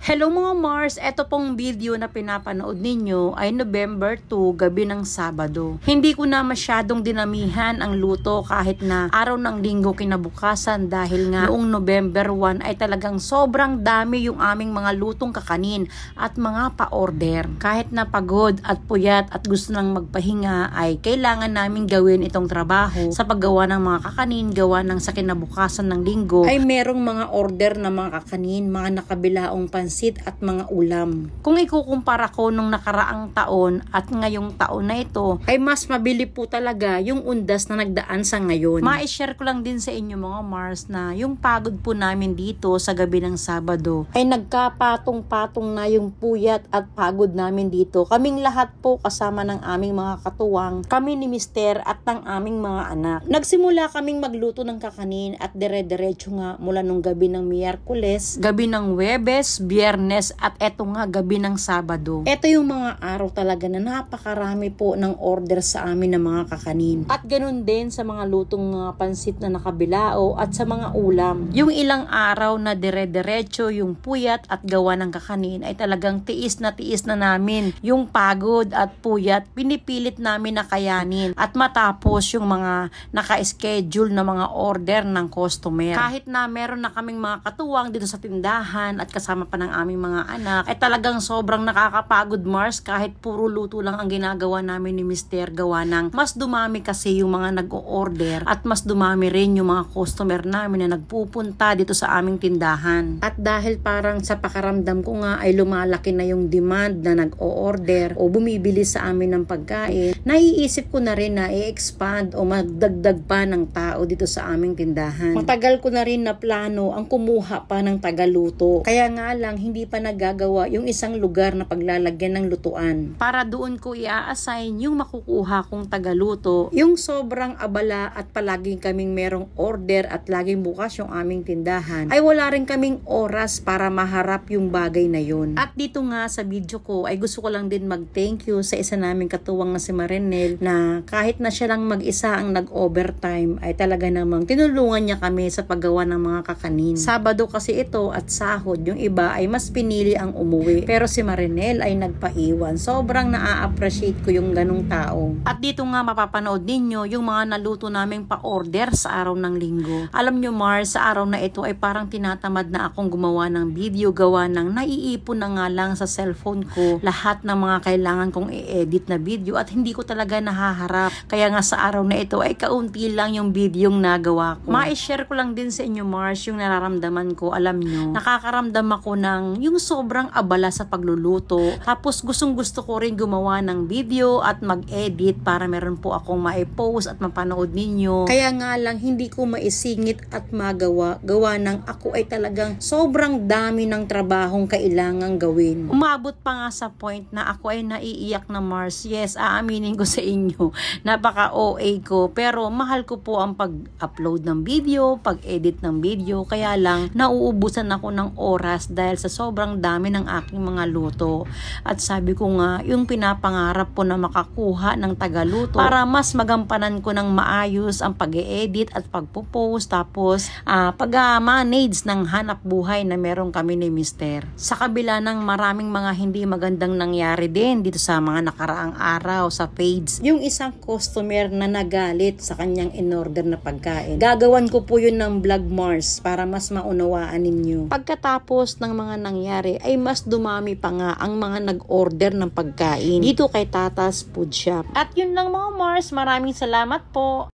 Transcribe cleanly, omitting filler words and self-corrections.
Hello mga Mars, eto pong video na pinapanood ninyo ay November 2, gabi ng Sabado. Hindi ko na masyadong dinamihan ang luto kahit na araw ng linggo kinabukasan dahil nga noong November 1 ay talagang sobrang dami yung aming mga lutong kakanin at mga pa-order. Kahit na pagod at puyat at gusto nang magpahinga ay kailangan namin gawin itong trabaho sa paggawa ng mga kakanin, gawa ng sa kinabukasan ng linggo ay merong mga order na mga kakanin, mga nakabilaong pansit at mga ulam. Kung ikukumpara ko nung nakaraang taon at ngayong taon na ito, ay mas mabili po talaga yung undas na nagdaan sa ngayon. Ma-share ko lang din sa inyo mga Mars na yung pagod po namin dito sa gabi ng Sabado ay nagkapatong-patong na yung puyat at pagod namin dito. Kaming lahat po kasama ng aming mga katuwang, kami ni Mister at ng aming mga anak. Nagsimula kaming magluto ng kakanin at dire-diretso nga mula nung gabi ng Miyerkules, gabi ng Huwebes, Biyernes at eto nga gabi ng Sabado. Eto yung mga araw talaga na napakarami po ng order sa amin ng mga kakanin. At ganun din sa mga lutong pansit na nakabilao at sa mga ulam. Yung ilang araw na dire-diretso yung puyat at gawa ng kakanin ay talagang tiis na namin. Yung pagod at puyat pinipilit namin na kayanin at matapos yung mga naka-schedule na mga order ng customer. Kahit na meron na kaming mga katuwang dito sa tindahan at kasama pa ng aming mga anak, ay talagang sobrang nakakapagod Mars kahit puro luto lang ang ginagawa namin ni Mister, gawa ng mas dumami kasi yung mga nag-o-order at mas dumami rin yung mga customer namin na nagpupunta dito sa aming tindahan. At dahil parang sa pakaramdam ko nga ay lumalaki na yung demand na nag-o-order o bumibili sa amin ng pagkain, naiisip ko na rin na i-expand o magdagdag pa ng tao dito sa aming tindahan. Matagal ko na rin na plano ang kumuha pa ng tagaluto. Kaya nga lang hindi pa nagagawa yung isang lugar na paglalagyan ng lutuan. Para doon ko i-assign yung makukuha kong tagaluto, yung sobrang abala at palaging kaming merong order at laging bukas yung aming tindahan, ay wala rin kaming oras para maharap yung bagay na yun. At dito nga sa video ko ay gusto ko lang din mag-thank you sa isa naming katuwang na si Marinel na kahit na siya lang mag-isa ang nag-overtime ay talaga namang tinulungan niya kami sa paggawa ng mga kakanin. Sabado kasi ito at sahod, yung iba ay mas pinili ang umuwi. Pero si Marinel ay nagpaiwan. Sobrang na-appreciate ko yung ganung tao. At dito nga mapapanood ninyo yung mga naluto naming pa-order sa araw ng linggo. Alam nyo Mars, sa araw na ito ay parang tinatamad na akong gumawa ng video, gawa ng naiipon na nga lang sa cellphone ko lahat ng mga kailangan kong i-edit na video at hindi ko talaga nahaharap. Kaya nga sa araw na ito ay kaunti lang yung video yung nagawa ko. Ma-share ko lang din sa inyo Mars yung nararamdaman ko. Alam nyo, nakakaramdam ako ng yung sobrang abala sa pagluluto. Tapos gustong-gusto ko rin gumawa ng video at mag-edit para meron po akong ma-post at mapanood ninyo. Kaya nga lang hindi ko maisingit at magawa. Gawa ng ako ay talagang sobrang dami ng trabahong kailangang gawin. Umabot pa nga sa point na ako ay naiiyak na Mars. Yes, aaminin ko sa inyo. Napaka-OA ko. Pero mahal ko po ang pag-upload ng video, pag-edit ng video. Kaya lang nauubusan ako ng oras dahil sa sobrang dami ng aking mga luto. At sabi ko nga, yung pinapangarap po na makakuha ng tagaluto para mas magampanan ko ng maayos ang pag-e-edit at pagpo-post, tapos pag-manage ng hanap buhay na meron kami ni Mister. Sa kabila ng maraming mga hindi magandang nangyari din dito sa mga nakaraang araw sa page, yung isang customer na nagalit sa kanyang in-order na pagkain. Gagawan ko po yun ng vlog Mars para mas maunawaan ninyo. Pagkatapos ng mga nangyari ay mas dumami pa nga ang mga nag-order ng pagkain dito kay Tatas Food Shop. At yun lang mga Mars, maraming salamat po.